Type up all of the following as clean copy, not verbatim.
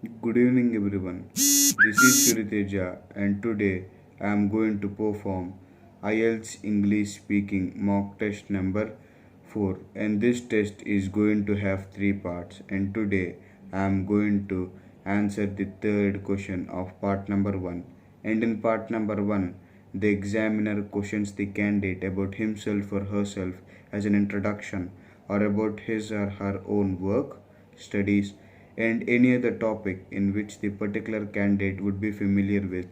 Good evening, everyone. This is Suriteja, and today I am going to perform IELTS English Speaking Mock Test number 4. And this test is going to have three parts. And today I am going to answer the third question of part number 1. And in part number 1, the examiner questions the candidate about himself or herself as an introduction, or about his or her own work, studies, and any other topic in which the particular candidate would be familiar with.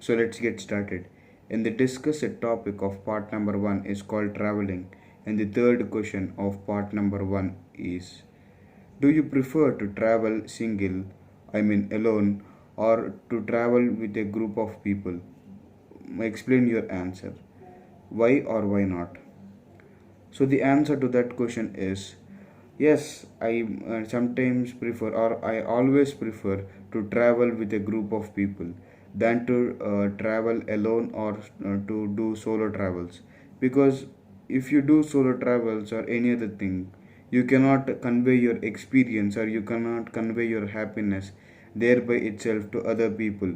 So let's get started. And the discussed topic of part number 1 is called traveling, and the third question of part number 1 is: do you prefer to travel single, I mean alone, or to travel with a group of people? Explain your answer. Why or why not? So the answer to that question is yes, I sometimes prefer, or I always prefer, to travel with a group of people than to travel alone, or to do solo travels. Because if you do solo travels or any other thing, you cannot convey your experience, or you cannot convey your happiness thereby itself to other people.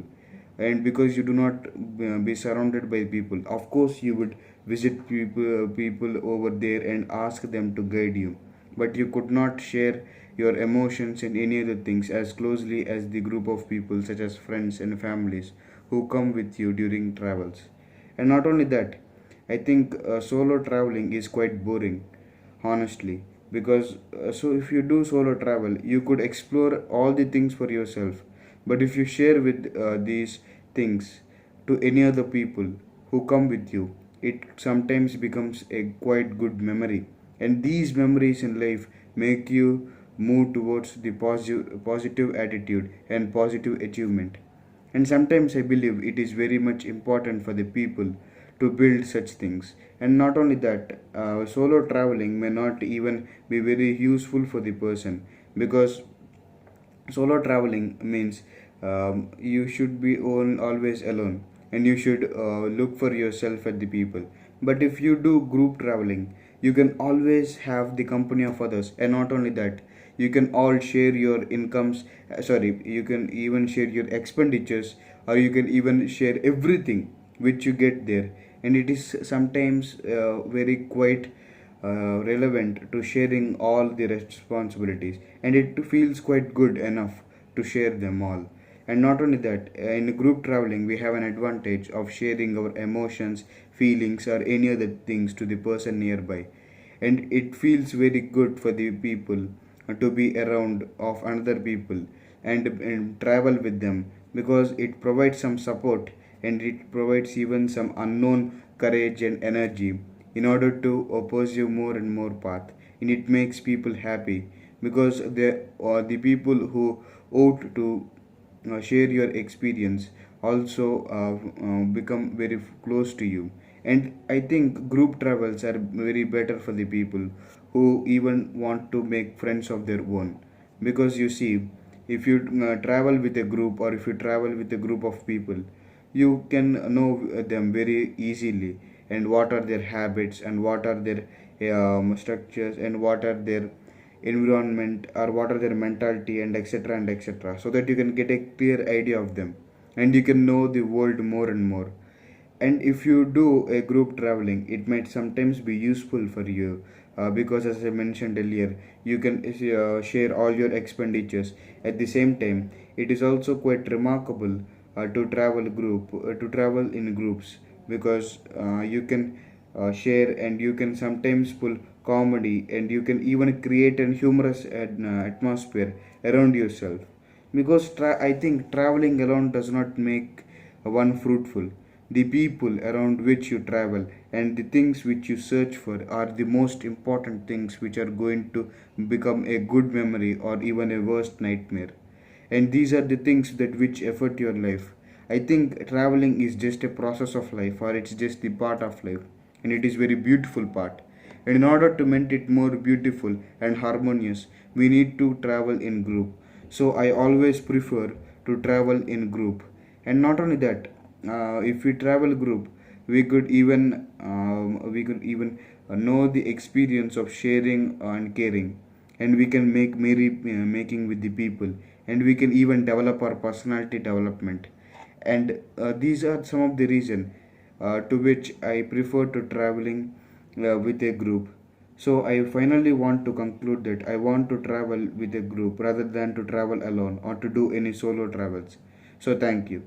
And because you do not be surrounded by people, of course you would visit people over there and ask them to guide you, but you could not share your emotions and any other things as closely as the group of people such as friends and families who come with you during travels. And not only that, I think solo traveling is quite boring, honestly, because so if you do solo travel you could explore all the things for yourself, but if you share with these things to any other people who come with you, it sometimes becomes a quite good memory, and these memories in life make you move towards the positive attitude and positive achievement. And sometimes I believe it is very much important for the people to build such things. And not only that, solo traveling may not even be very useful for the person, because solo traveling means you should be always alone, and you should look for yourself at the people. But if you do group traveling, you can always have the company of others, and not only that, you can all share your incomes, sorry, you can even share your expenditures, or you can even share everything which you get there. And it is sometimes very quite relevant to sharing all the responsibilities, and it feels quite good enough to share them all. And not only that, in group traveling we have an advantage of sharing our emotions, feelings, or any other things to the person nearby, and it feels very good for the people to be around of another people, and travel with them, because it provides some support, and it provides even some unknown courage and energy in order to pursue more and more path. And it makes people happy, because they are the people who ought to share your experience also become very close to you. And I think group travels are very better for the people who even want to make friends of their own. Because you see, if you travel with a group, or if you travel with a group of people, you can know them very easily, and what are their habits, and what are their structures, and what are their environment, or what are their mentality, and etc and etc, so that you can get a clear idea of them, and you can know the world more and more. And if you do a group traveling, it might sometimes be useful for you, because as I mentioned earlier, you can share all your expenditures. At the same time, it is also quite remarkable to travel in groups, because you can share, and you can sometimes pull comedy, and you can even create a humorous atmosphere around yourself. Because I think traveling alone does not make one fruitful. The people around which you travel and the things which you search for are the most important things, which are going to become a good memory or even a worst nightmare. And these are the things that which affect your life. I think traveling is just a process of life, or it's just the part of life, and it is very beautiful part. And in order to make it more beautiful and harmonious, we need to travel in group. So I always prefer to travel in group. And not only that, if we travel group, we could even know the experience of sharing and caring. and we can make merry making with the people, and we can even develop our personality development. And these are some of the reason to which I prefer to traveling with a group. So I finally want to conclude that I want to travel with a group rather than to travel alone or to do any solo travels. So thank you.